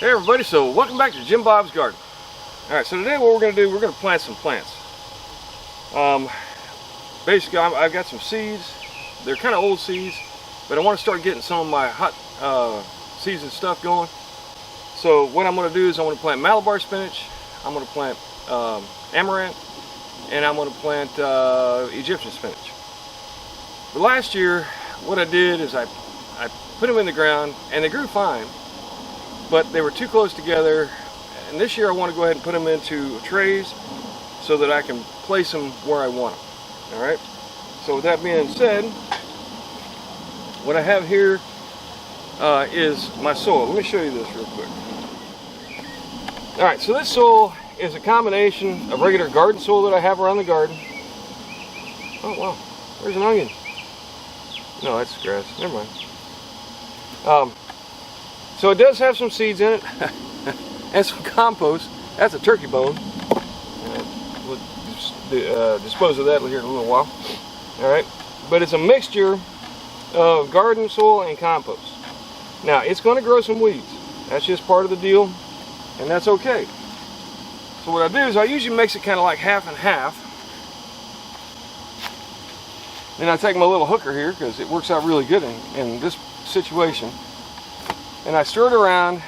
Hey everybody, so welcome back to Jim Bob's Garden. Alright, so today what we're going to do, we're going to plant some plants. Basically I've got some seeds. They're kind of old seeds, but I want to start getting some of my hot seeds and stuff going. So what I'm going to do is I'm going to plant Malabar spinach, I'm going to plant Amaranth, and I'm going to plant Egyptian spinach. But last year what I did is I put them in the ground and they grew fine, but they were too close together, and this year I want to go ahead and put them into trays so that I can place them where I want them. Alright, so with that being said, what I have here is my soil. Let me show you this real quick. Alright, so this soil is a combination of regular garden soil that I have around the garden. Oh wow, there's an onion. No, that's grass, never mind. So it does have some seeds in it and some compost. That's a turkey bone. We'll dispose of that here in a little while. Alright, but it's a mixture of garden soil and compost. Now it's going to grow some weeds. That's just part of the deal, and that's okay. So what I do is I usually mix it kind of like half and half. Then I take my little hooker here because it works out really good in this situation. And I stir it around.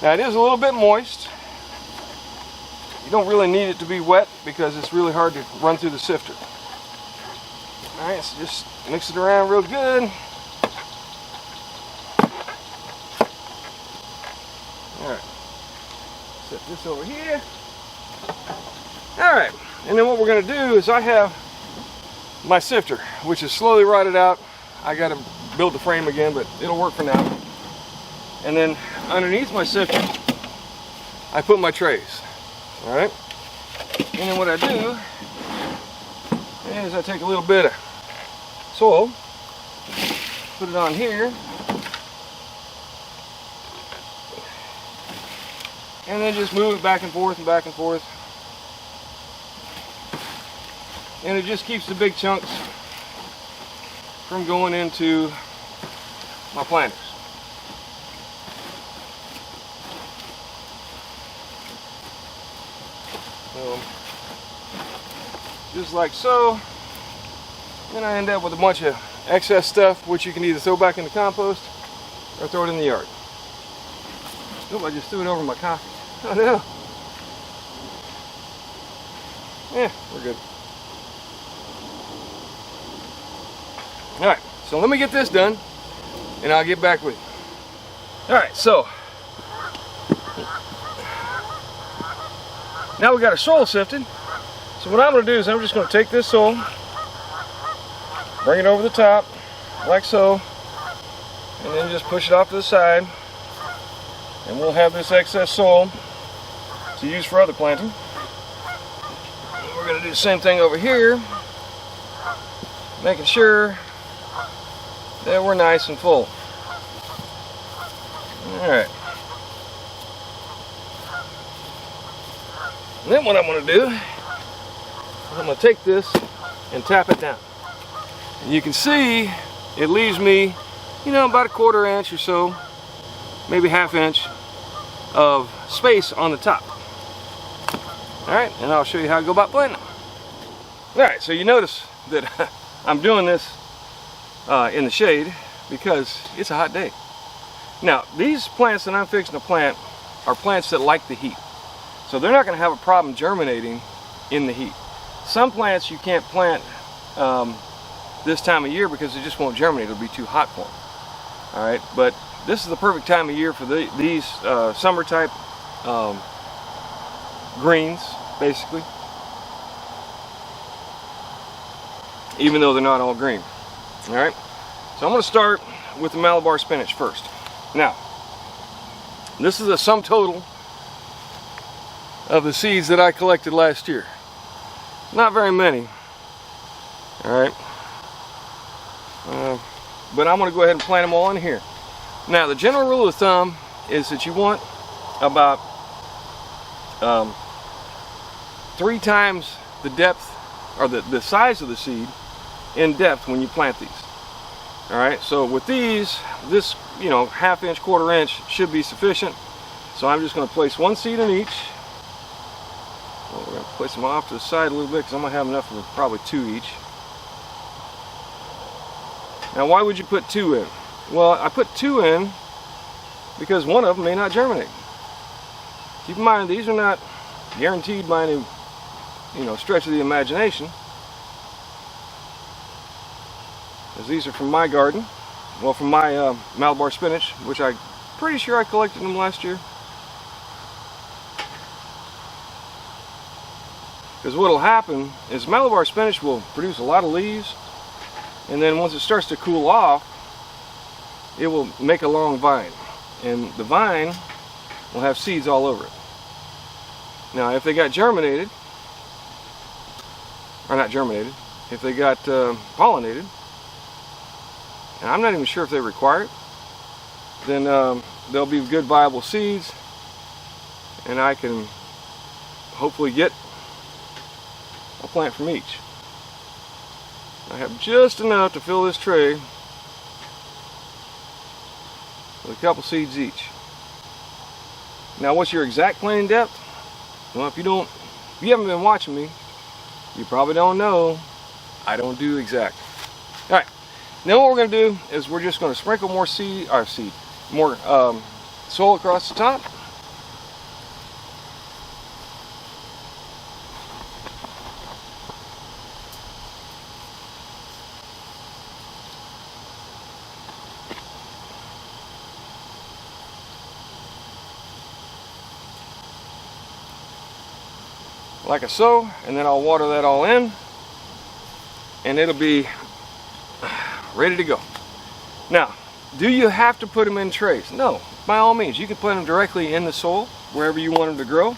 Now it is a little bit moist. You don't really need it to be wet because it's really hard to run through the sifter. Alright, so just mix it around real good. Alright, set this over here. Alright, and then what we're going to do is I have my sifter, which is slowly rotted out. I got to build the frame again, but it'll work for now. And then underneath my sifter, I put my trays. Alright? And then what I do is I take a little bit of soil, put it on here, and then just move it back and forth and back and forth. And it just keeps the big chunks from going into my planters. So, just like so. Then I end up with a bunch of excess stuff, which you can either throw back in the compost or throw it in the yard. Oh, I just threw it over my coffee. Oh no. Yeah, we're good. Alright, so let me get this done and I'll get back with you. Alright, so now we got our soil sifted. So what I'm going to do is I'm just going to take this soil, bring it over the top like so, and then just push it off to the side, and we'll have this excess soil to use for other planting. And we're going to do the same thing over here, making sure that we're nice and full. Alright. And then what I'm going to do is I'm going to take this and tap it down. And you can see it leaves me, you know, about a 1/4 inch or so, maybe 1/2 inch of space on the top. Alright, and I'll show you how I go about planting. Alright, so you notice that I'm doing this in the shade because it's a hot day. Now these plants that I'm fixing to plant are plants that like the heat, so they're not going to have a problem germinating in the heat. Some plants you can't plant this time of year because they just won't germinate. It'll be too hot for them. Alright, but this is the perfect time of year for these summer type greens, basically, even though they're not all green. Alright, so I'm going to start with the Malabar spinach first. Now, this is a sum total of the seeds that I collected last year. Not very many. Alright, but I'm going to go ahead and plant them all in here. Now, the general rule of thumb is that you want about 3 times the depth, or the size of the seed in depth when you plant these. Alright, so with these, this you know, 1/2 inch, 1/4 inch should be sufficient. So I'm just going to place 1 seed in each. Well, we're going to place them off to the side a little bit because I'm going to have enough for probably 2 each. Now, why would you put 2 in? Well, I put 2 in because one of them may not germinate. Keep in mind, these are not guaranteed by any, you know, stretch of the imagination. As these are from my garden. Well, from my Malabar spinach, which I'm pretty sure I collected them last year. Because what will happen is Malabar spinach will produce a lot of leaves, and then once it starts to cool off, it will make a long vine, and the vine will have seeds all over it. Now, if they got germinated, or not germinated, if they got pollinated, and I'm not even sure if they require it, then they'll be good viable seeds, and I can hopefully get a plant from each. I have just enough to fill this tray with a couple seeds each. Now, what's your exact planting depth? Well, if you haven't been watching me, you probably don't know. I don't do exact. All right. Now what we're going to do is we're just going to sprinkle more more soil across the top. Like so, and then I'll water that all in, and it'll be ready to go. Now, do you have to put them in trays? No, by all means. You can put them directly in the soil wherever you want them to grow.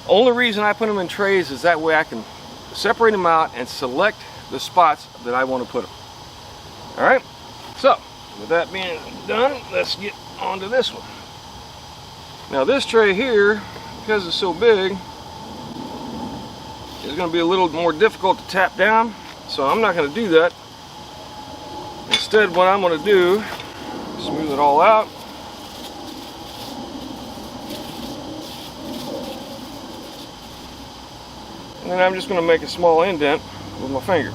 Only reason I put them in trays is that way I can separate them out and select the spots that I want to put them. All right, so with that being done, let's get on to this one. Now this tray here, because it's so big, it's going to be a little more difficult to tap down, so I'm not going to do that. Instead, what I'm going to do, smooth it all out. And then I'm just going to make a small indent with my finger.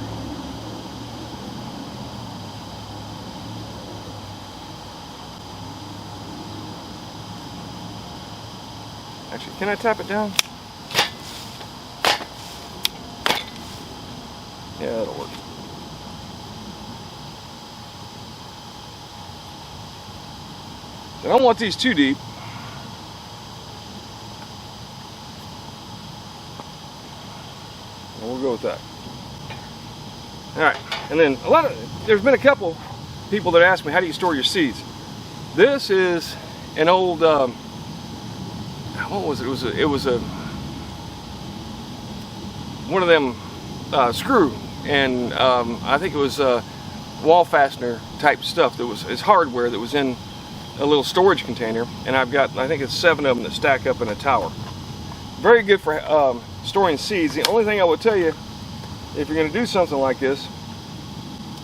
Actually, can I tap it down? Yeah, that'll work. I don't want these too deep. And we'll go with that. Alright, and then there's been a couple people that ask me, how do you store your seeds? This is an old, what was it? It was a one of them screw, and I think it was wall fastener type stuff that was, it's hardware that was in a little storage container, and I've got, I think it's 7 of them that stack up in a tower. Very good for storing seeds. The only thing I would tell you, if you're going to do something like this,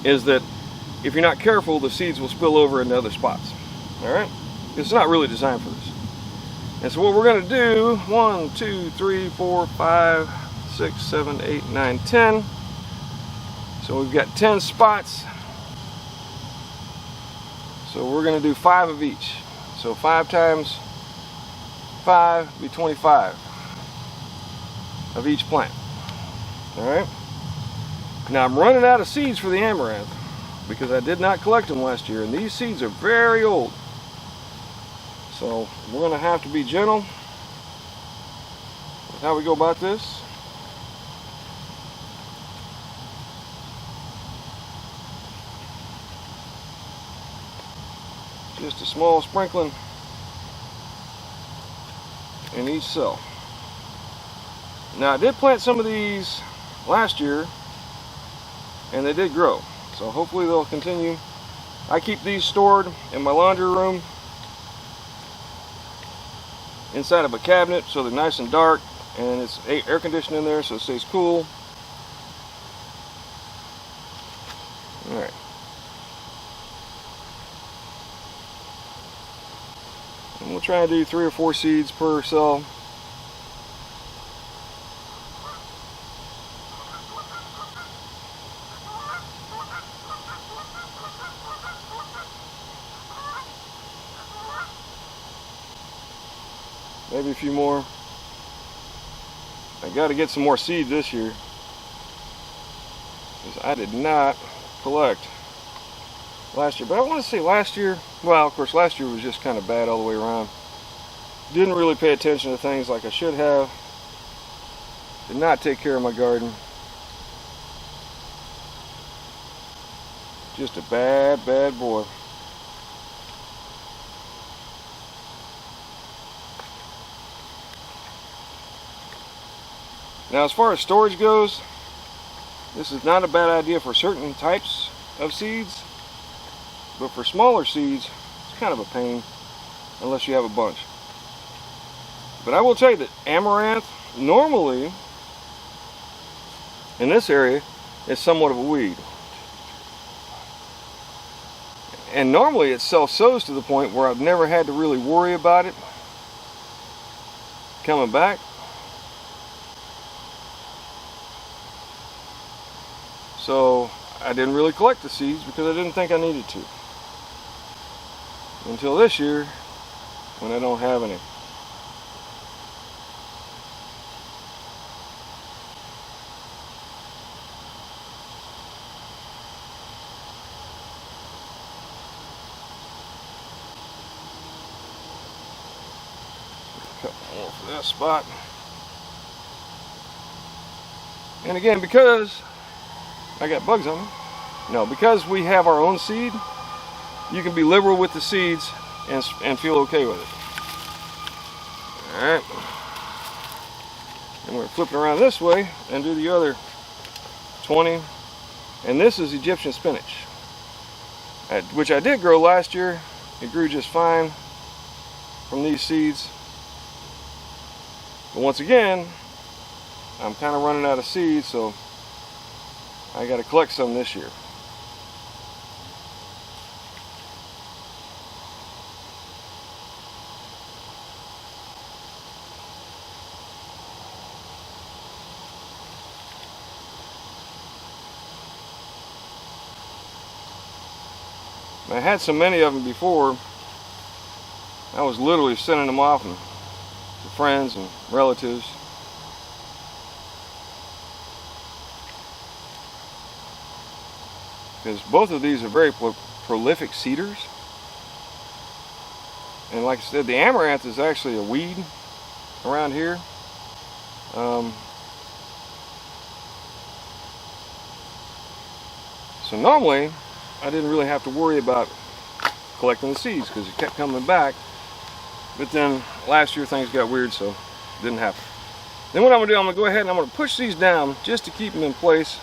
is that if you're not careful, the seeds will spill over into other spots. Alright? It's not really designed for this. And so what we're going to do, 1, 2, 3, 4, 5, 6, 7, 8, 9, 10. So we've got 10 spots. So we're going to do 5 of each. So 5 times 5 would be 25 of each plant. Alright? Now I'm running out of seeds for the amaranth because I did not collect them last year, and these seeds are very old. So we're going to have to be gentle with how we go about this. Just a small sprinkling in each cell. Now I did plant some of these last year and they did grow, so hopefully they'll continue. I keep these stored in my laundry room inside of a cabinet, so they're nice and dark, and it's air conditioned in there so it stays cool. Alright. And we'll try and do 3 or 4 seeds per cell. Maybe a few more. I got to get some more seeds this year, because I did not collect last year. But I want to say last year, well, of course last year was just kind of bad all the way around. Didn't really pay attention to things like I should have. Did not take care of my garden. Just a bad, bad boy. Now, as far as storage goes, this is not a bad idea for certain types of seeds, but for smaller seeds, it's kind of a pain unless you have a bunch. But I will tell you that Amaranth, normally, in this area, is somewhat of a weed. And normally it self-sows to the point where I've never had to really worry about it coming back. So I didn't really collect the seeds because I didn't think I needed to. Until this year, when I don't have any. Cut more for that spot. And again, because I got bugs on them. No, because we have our own seed, you can be liberal with the seeds and feel okay with it. Alright. And we're flipping around this way and do the other 20. And this is Egyptian spinach, which I did grow last year. It grew just fine from these seeds. But once again, I'm kind of running out of seeds, so I got to collect some this year. I had so many of them before, I was literally sending them off to friends and relatives. Because both of these are very prolific seeders. And like I said, the amaranth is actually a weed around here. So normally, I didn't really have to worry about collecting the seeds because it kept coming back. But then last year things got weird, so it didn't happen. Then what I'm going to do, I'm going to go ahead and I'm going to push these down just to keep them in place.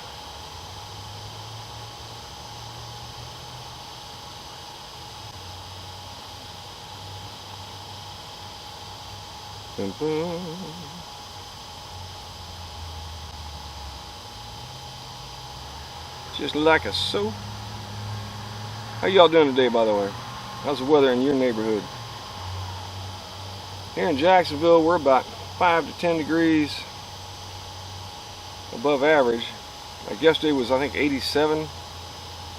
Just like a so. How y'all doing today, by the way? How's the weather in your neighborhood? Here in Jacksonville, we're about 5 to 10 degrees above average. Like yesterday was, I think, 87,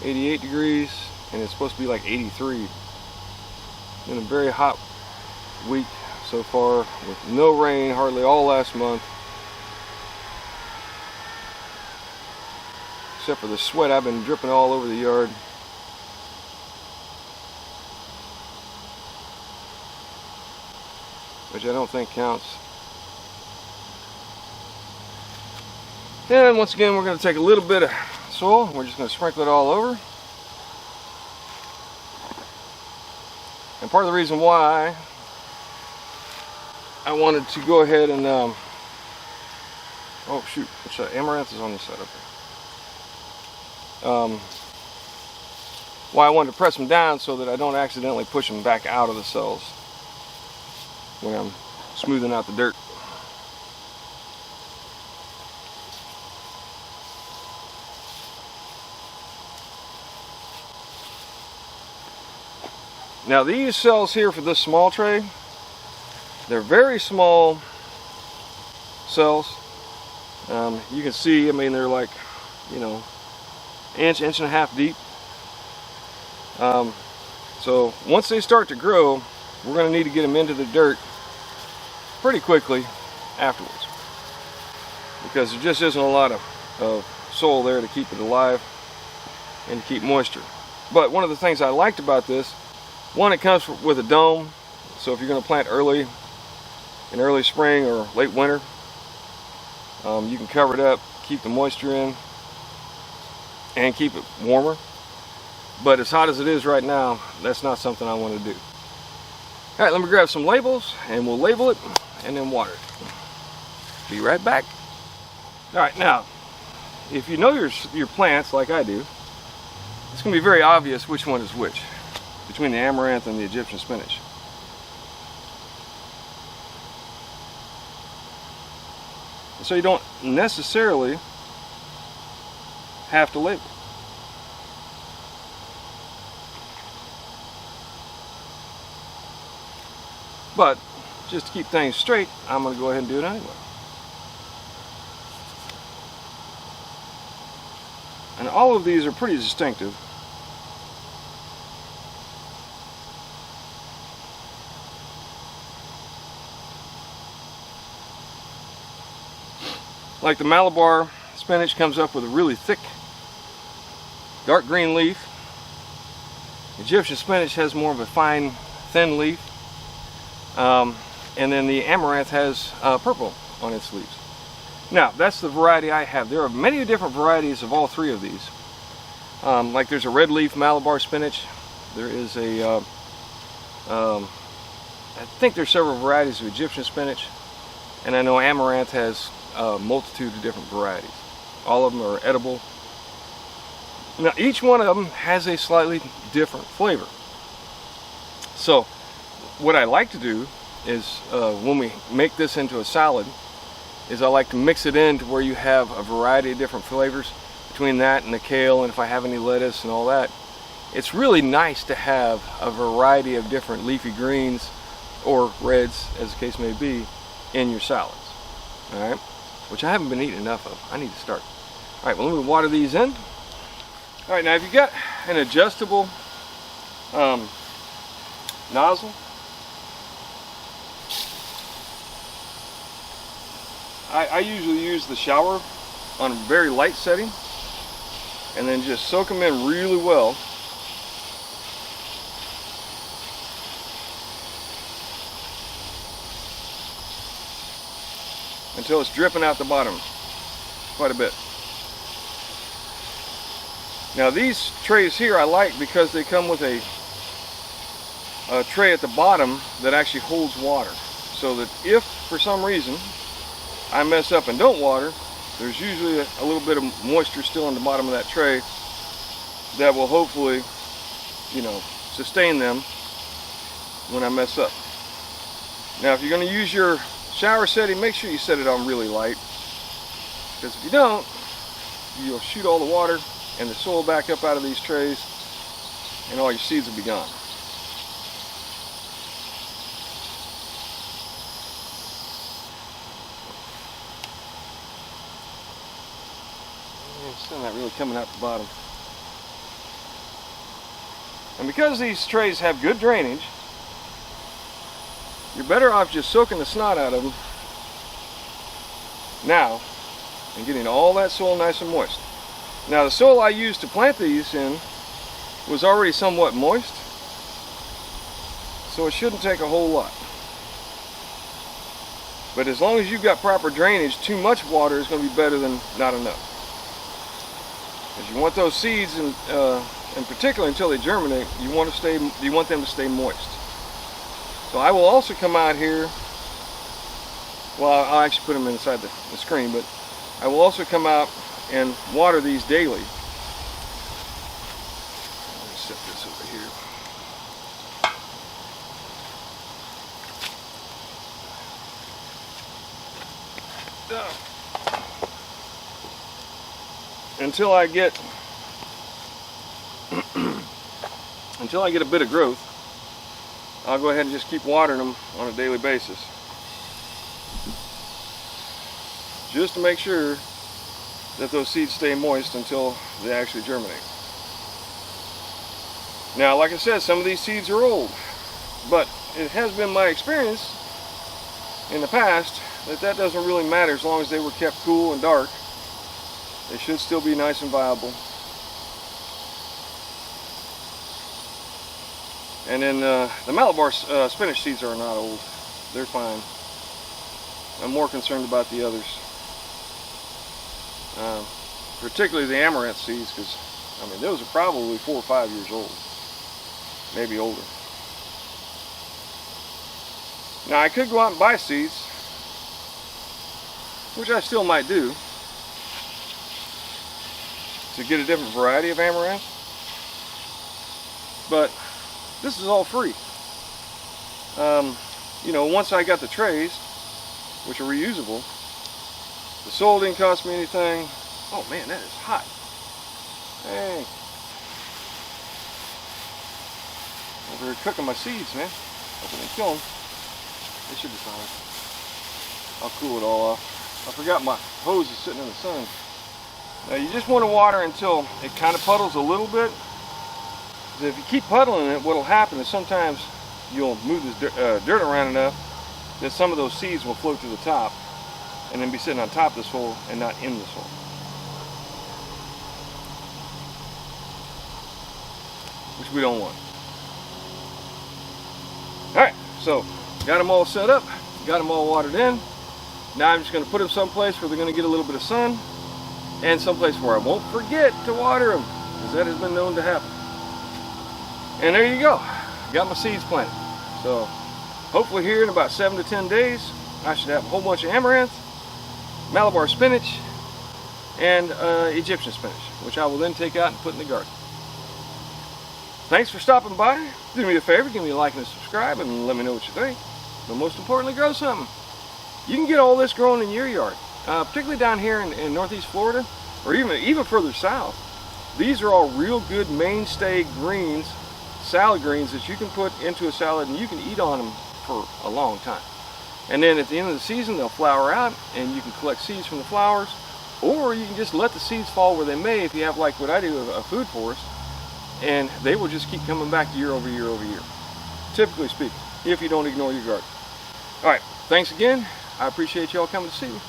88 degrees, and it's supposed to be like 83. Been a very hot week so far with no rain hardly all last month. Except for the sweat I've been dripping all over the yard. Which I don't think counts. And once again, we're going to take a little bit of soil. We're just going to sprinkle it all over. And part of the reason why I wanted to go ahead and oh shoot, which amaranth is on this side up there. Why I wanted to press them down so that I don't accidentally push them back out of the cells when I'm smoothing out the dirt. Now these cells here for this small tray, they're very small cells. You can see, I mean, they're like, you know, inch and a half deep. So once they start to grow, we're going to need to get them into the dirt pretty quickly afterwards, because there just isn't a lot of soil there to keep it alive and to keep moisture. But one of the things I liked about this, one, it comes with a dome, so if you're going to plant early, in early spring or late winter, you can cover it up, keep the moisture in, and keep it warmer. But as hot as it is right now, that's not something I want to do. All right, let me grab some labels and we'll label it and then water it. Be right back. All right, now, if you know your plants like I do, it's going to be very obvious which one is which between the Amaranth and the Egyptian spinach. So you don't necessarily have to label. But just to keep things straight, I'm going to go ahead and do it anyway. And all of these are pretty distinctive. Like the Malabar spinach comes up with a really thick, dark green leaf. Egyptian spinach has more of a fine, thin leaf. And then the Amaranth has purple on its leaves. Now, that's the variety I have. There are many different varieties of all three of these. Like there's a red leaf Malabar spinach. There is a, I think there's several varieties of Egyptian spinach. And I know Amaranth has a multitude of different varieties. All of them are edible. Now, each one of them has a slightly different flavor. So, what I like to do is, when we make this into a salad, is I like to mix it in to where you have a variety of different flavors between that and the kale, and if I have any lettuce and all that. It's really nice to have a variety of different leafy greens or reds, as the case may be, in your salads. All right, which I haven't been eating enough of. I need to start. All right, well, let me water these in. All right, now if you've got an adjustable nozzle, I usually use the shower on a very light setting and then just soak them in really well. Until it's dripping out the bottom quite a bit. Now these trays here I like because they come with a tray at the bottom that actually holds water, so that if for some reason I mess up and don't water, there's usually a little bit of moisture still in the bottom of that tray that will hopefully, you know, sustain them when I mess up. Now if you're going to use your shower setting, make sure you set it on really light, because if you don't, you'll shoot all the water and the soil back up out of these trays and all your seeds will be gone. It's still not really coming out the bottom. And because these trays have good drainage, you're better off just soaking the snot out of them now and getting all that soil nice and moist. Now the soil I used to plant these in was already somewhat moist, so it shouldn't take a whole lot. But as long as you've got proper drainage, too much water is going to be better than not enough. Because you want those seeds, and particularly until they germinate, you want them to stay moist. So I will also come out here, well, I'll actually put them inside the screen, but I will also come out and water these daily. Let me set this over here. Until I get a bit of growth. I'll go ahead and just keep watering them on a daily basis, just to make sure that those seeds stay moist until they actually germinate. Now, like I said, some of these seeds are old, but it has been my experience in the past that that doesn't really matter. As long as they were kept cool and dark, they should still be nice and viable. And then the Malabar spinach seeds are not old. They're fine. I'm more concerned about the others. Particularly the Amaranth seeds, because I mean those are probably 4 or 5 years old. Maybe older. Now I could go out and buy seeds, which I still might do, to get a different variety of Amaranth. But this is all free. You know, once I got the trays, which are reusable, the soil didn't cost me anything. Oh man, that is hot. Hey. Over here cooking my seeds, man. Hope I didn't kill them. They should be fine. I'll cool it all off. I forgot my hose is sitting in the sun. Now you just want to water until it kind of puddles a little bit. If you keep puddling it, what will happen is sometimes you'll move this dirt around enough that some of those seeds will float to the top and then be sitting on top of the soil and not in the soil. Which we don't want. Alright, so got them all set up, got them all watered in. Now I'm just going to put them someplace where they're going to get a little bit of sun, and someplace where I won't forget to water them, because that has been known to happen. And there you go, got my seeds planted. So hopefully here in about 7 to 10 days I should have a whole bunch of Amaranth, Malabar spinach, and Egyptian spinach, which I will then take out and put in the garden. Thanks for stopping by. Do me a favor, give me a like and a subscribe, and let me know what you think. But most importantly, grow something. You can get all this growing in your yard, particularly down here in Northeast Florida, or even further south. These are all real good mainstay greens, salad greens that you can put into a salad and you can eat on them for a long time. And then at the end of the season, they'll flower out and you can collect seeds from the flowers, or you can just let the seeds fall where they may if you have, like what I do, a food forest, and they will just keep coming back year over year over year, typically speaking, if you don't ignore your garden. All right, thanks again. I appreciate y'all coming to see me.